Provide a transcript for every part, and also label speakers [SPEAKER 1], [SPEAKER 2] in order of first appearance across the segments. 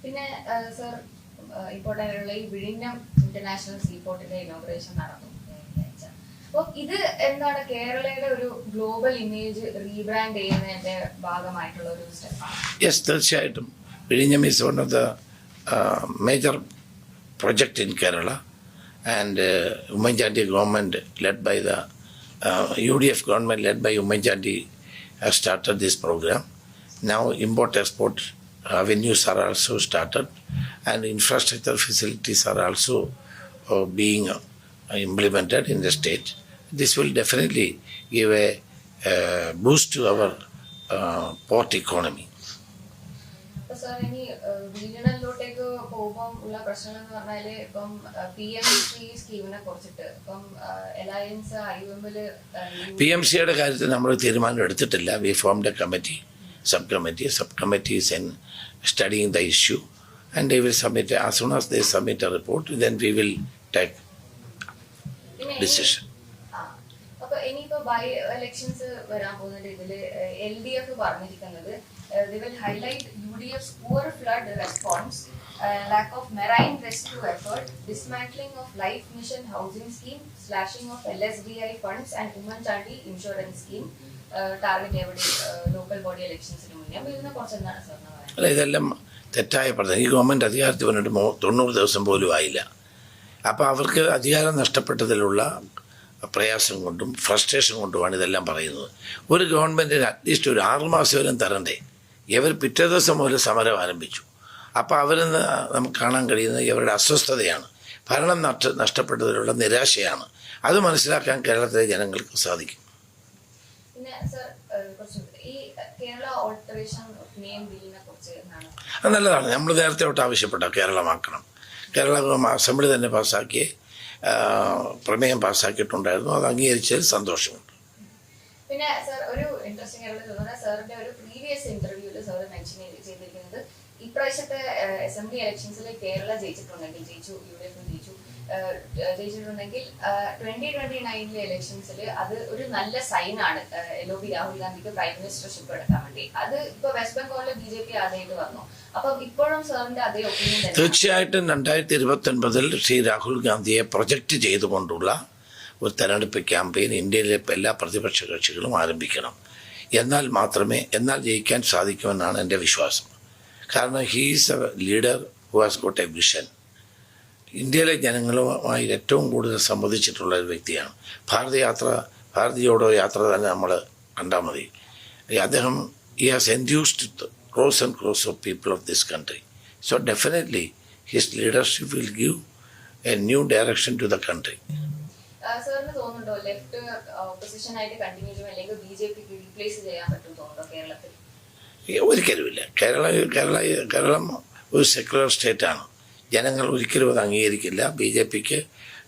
[SPEAKER 1] പിന്നെ സർ ഇപ്പോൾ ഈ വിഴിഞ്ഞം ഇന്റർനാഷണൽ സീപോർട്ടിന്റെ ഇനോഗ്രേഷൻ നടന്നു. അപ്പോൾ ഇത് എന്താണ് കേരളയുടെ ഒരു ഗ്ലോബൽ ഇമേജ് റീബ്രാൻഡ് ചെയ്യുന്നതിന്റെ ഭാഗമായിട്ടുള്ള ഒരു സ്റ്റെപ്പാണ്?
[SPEAKER 2] യെസ്, തീർച്ചയായിട്ടും. വിഴിഞ്ഞം is one of the major project in Kerala, and Ummanchandi government led by the UDF government led by Ummanchandi has started this program. Now import-export avenues are also started, and infrastructure facilities are also being implemented in the state. This will definitely give a boost to our port economy.
[SPEAKER 1] Sir, ഇനി റീജിയണലിലോട്ടേക്ക് പോകുമ്പോൾ ഉള്ള പ്രശ്നം എന്ന് പറഞ്ഞാല് ഇപ്പം PMC സ്കീമിനെ കുറിച്ചിട്ട് ഇപ്പം alliance IOMല്
[SPEAKER 2] PMCയുടെ കാര്യത്തിൽ നമ്മൾ തീരുമാനം എടുത്തിട്ടില്ല. We formed a committee, sub committee is in studying the issue, and they will submit as soon as they submit a report, then we will take decision.
[SPEAKER 1] അപ്പൊ ഇനിയിപ്പോ ബൈ ഇലക്ഷൻസ് വരാൻ പോകുന്ന ഇതില് LDF പറഞ്ഞിരിക്കുന്നത് they will highlight UDF's poor flood response, lack of marine rescue effort, dismantling of life mission housing scheme, slashing of LSDI funds and Ummanchandi insurance scheme, target എവിടെ local body ഇലക്ഷൻസിന് മുന്നേ. അപ്പൊ ഇതിനെ കുറിച്ച് എന്താണ് സാറിന് പറയുന്നത്?
[SPEAKER 2] അല്ല, ഇതെല്ലാം തെറ്റായ പഠനം. ഈ ഗവൺമെൻറ് അധികാരത്തിൽ വന്നിട്ട് 90 ദിവസം പോലും ആയില്ല. അപ്പോൾ അവർക്ക് അധികാരം നഷ്ടപ്പെട്ടതിലുള്ള പ്രയാസം കൊണ്ടും ഫ്രസ്ട്രേഷൻ കൊണ്ടുമാണ് ഇതെല്ലാം പറയുന്നത്. ഒരു ഗവൺമെൻറ്റിന് അറ്റ്ലീസ്റ്റ് ഒരു 6 മാസം തരണ്ടേ? ഇവർ പിറ്റേ ദിവസം മുതൽ സമരം ആരംഭിച്ചു. അപ്പോൾ അവരിൽ നിന്ന് നമുക്ക് കാണാൻ കഴിയുന്നത് ഇവരുടെ അസ്വസ്ഥതയാണ്, ഭരണം നഷ്ടപ്പെട്ടതിലുള്ള നിരാശയാണ്. അത് മനസ്സിലാക്കാൻ കേരളത്തിലെ ജനങ്ങൾക്ക് സാധിക്കും.
[SPEAKER 1] പിന്നെ സർ, ഈ കേരള ഓൾട്ടറേഷൻ നെയിം ബില്ലിനെ കുറിച്ച് എന്താണ്?
[SPEAKER 2] അത് നല്ലതാണ്. നമ്മൾ നേരത്തെ തൊട്ട് ആവശ്യപ്പെട്ട കേരളമാക്കണം. കേരള അസംബ്ലി തന്നെ പാസ്സാക്കിയ പ്രമേയം പാസ്സാക്കിയിട്ടുണ്ടായിരുന്നു. അത് അംഗീകരിച്ചതിൽ സന്തോഷമുണ്ട്.
[SPEAKER 1] പിന്നെ സർ, ഒരു ഇൻട്രസ്റ്റിംഗ് ആയിട്ടുള്ള തോന്നുന്നത് സാറിന്റെ ഒരു പ്രീവിയസ് ഇന്റർവ്യൂവിൽ സാർ മെൻഷൻ ചെയ്തിരിക്കുന്നത് ഇപ്രാവശ്യത്തെ അസംബ്ലി ഇലക്ഷൻസിൽ കേരള ജയിച്ചിട്ടുണ്ടെങ്കിൽ ജയിച്ചിട്ടുണ്ടെങ്കിൽ 2029 ഇലക്ഷൻസിൽ അത് ഒരു നല്ല സൈനാണ് LOB രാഹുൽ ഗാന്ധിക്ക് പ്രൈം മിനിസ്റ്റർഷിപ്പ് എടുക്കാൻ വേണ്ടി. അത് ഇപ്പൊ വെസ്റ്റ് ബംഗാളിലെ BJP ആദ്യമായിട്ട് വന്നു. അപ്പൊ ഇപ്പോഴും സാറിന്റെ അതേ ഒപ്പീനിയൻ?
[SPEAKER 2] തീർച്ചയായിട്ടും 2029 ശ്രീ രാഹുൽ ഗാന്ധിയെ പ്രൊജക്റ്റ് ചെയ്തുകൊണ്ടുള്ള ഒരു തെരഞ്ഞെടുപ്പ് ക്യാമ്പയിൻ ഇന്ത്യയിലെ എല്ലാ പ്രതിപക്ഷ കക്ഷികളും ആരംഭിക്കണം. എന്നാൽ ജയിക്കാൻ സാധിക്കുമെന്നാണ് എൻ്റെ വിശ്വാസം. കാരണം he's A leader who has got A vision. ഇന്ത്യയിലെ ജനങ്ങളുമായി ഏറ്റവും കൂടുതൽ സംവദിച്ചിട്ടുള്ള ഒരു വ്യക്തിയാണ്. ഭാരത് ജോഡോ യാത്ര തന്നെ നമ്മൾ കണ്ടാൽ മതി. അദ്ദേഹം he has enthused crores and crores of people of this country. So definitely his leadership will give a new direction to the country.
[SPEAKER 1] സാറിന് തോന്നുന്നുണ്ടോ ലെഫ്റ്റ് ഓപ്പോസിഷൻ ആയിട്ട് കണ്ടിന്യൂ ചെയ്യും, അല്ലെങ്കിൽ BJPക്ക് റീപ്ലേസ് ചെയ്യാൻ പറ്റും തോന്നുന്നുണ്ടോ കേരളത്തിൽ?
[SPEAKER 2] ഒരിക്കലുമില്ല. കേരളം ഒരു സെക്യുലർ സ്റ്റേറ്റാണ്. ജനങ്ങൾ ഒരിക്കലും അത് അംഗീകരിക്കില്ല. BJPക്ക്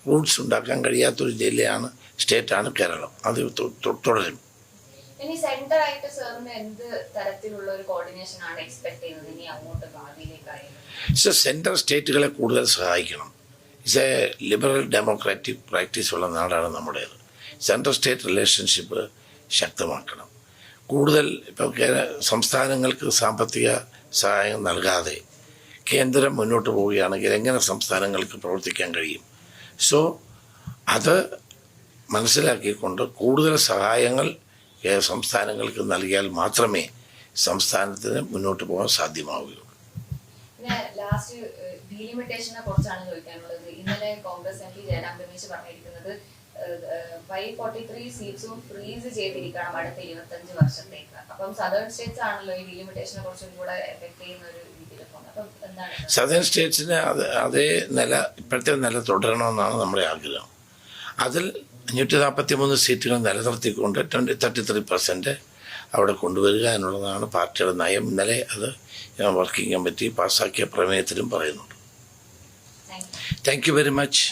[SPEAKER 2] റൂട്ട്സ് ഉണ്ടാക്കാൻ കഴിയാത്തൊരു സ്റ്റേറ്റാണ് കേരളം. അത് തുടരും.
[SPEAKER 1] ഇനി സെന്റർ ആയിട്ട് സാറിന് എന്ത് തരത്തിലുള്ള ഒരു കോർഡിനേഷൻ ആണ് എക്സ്പെക്ട് ചെയ്യുന്നത് ഇനി അങ്ങോട്ട് ഭാവിയിലേക്കായാലും?
[SPEAKER 2] സെൻട്രൽ സ്റ്റേറ്റുകളെ കൂടുതൽ സഹായിക്കണം. It's a liberal democratic practice ഉള്ള നാടാണ് നമ്മുടേത്. സെൻട്രൽ സ്റ്റേറ്റ് റിലേഷൻഷിപ്പ് ശക്തമാക്കണം. കൂടുതൽ ഇപ്പോൾ സംസ്ഥാനങ്ങൾക്ക് സാമ്പത്തിക സഹായം നൽകാതെ കേന്ദ്രം മുന്നോട്ട് പോവുകയാണെങ്കിൽ എങ്ങനെ സംസ്ഥാനങ്ങൾക്ക് പ്രവർത്തിക്കാൻ കഴിയും? സോ അത് മനസ്സിലാക്കിക്കൊണ്ട് കൂടുതൽ സഹായങ്ങൾ സംസ്ഥാനങ്ങൾക്ക് നൽകിയാൽ മാത്രമേ സംസ്ഥാനത്തിന് മുന്നോട്ട് പോകാൻ സാധ്യമാവുകയുള്ളൂ.
[SPEAKER 1] പിന്നെ ലാസ്റ്റ് ഡീലിമിറ്റേഷനെ കുറിച്ചാണ് ചോദിക്കാനുള്ളത്. ഇന്നലെ കോൺഗ്രസ് MP ജയറാം രമേശ് പറഞ്ഞിരിക്കുന്നത് 543 സീറ്റ്സും ഫ്രീസ് ചെയ്തിരിക്കണം അടുത്ത 25 വർഷത്തേക്ക്. അപ്പം സദേൺ സ്റ്റേറ്റ്സ് ആണല്ലോ ഈ ഡീലിമിറ്റേഷനെ കുറിച്ചും കൂടെ എഫക്ട് ചെയ്യുന്ന ഒരു രീതിയിലൊക്കെ. അപ്പം എന്താണ്
[SPEAKER 2] സദേൺ സ്റ്റേറ്റ്സിന് അതേ ഇപ്പോഴത്തെ നില തുടരണമെന്നാണ് നമ്മുടെ ആഗ്രഹം. അതിൽ 543 സീറ്റുകൾ നിലനിർത്തിക്കൊണ്ട് 33% അവിടെ കൊണ്ടുവരിക എന്നുള്ളതാണ് പാർട്ടിയുടെ നയം. ഇന്നലെ അത് വർക്കിംഗ് കമ്മിറ്റി പാസ്സാക്കിയ പ്രമേയത്തിലും പറയുന്നുണ്ട്. Thank you very much.